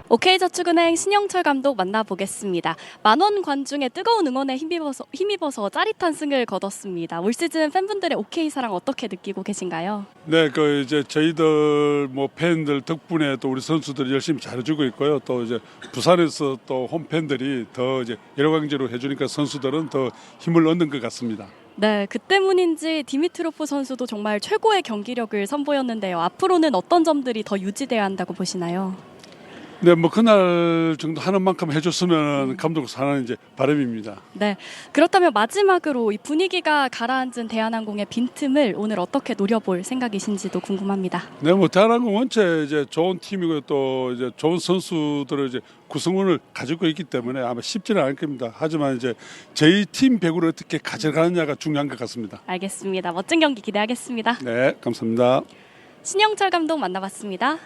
OK저축은행 신영철 감독 만나보겠습니다. 만원 관중의 뜨거운 응원에 힘입어서 짜릿한 승을 거뒀습니다. 올 시즌 팬분들의 OK 사랑 어떻게 느끼고 계신가요? 네, 이제 저희들 팬들 덕분에 또 우리 선수들이 열심히 잘해주고 있고요. 또 이제 부산에서 또 홈팬들이 더 이제 여러 강제로 해주니까 선수들은 더 힘을 얻는 것 같습니다. 네, 그 때문인지 디미트로프 선수도 정말 최고의 경기력을 선보였는데요. 앞으로는 어떤 점들이 더 유지돼야 한다고 보시나요? 네, 그날 정도 하는 만큼 해줬으면 감독 사는 이제 바람입니다. 네, 그렇다면 마지막으로 이 분위기가 가라앉은 대한항공의 빈틈을 오늘 어떻게 노려볼 생각이신지도 궁금합니다. 네, 대한항공 원체 이제 좋은 팀이고 또 이제 좋은 선수들을 이제 구성원을 가지고 있기 때문에 아마 쉽지는 않을 겁니다. 하지만 이제 저희 팀 배구를 어떻게 가져가느냐가 중요한 것 같습니다. 알겠습니다. 멋진 경기 기대하겠습니다. 네, 감사합니다. 신영철 감독 만나봤습니다.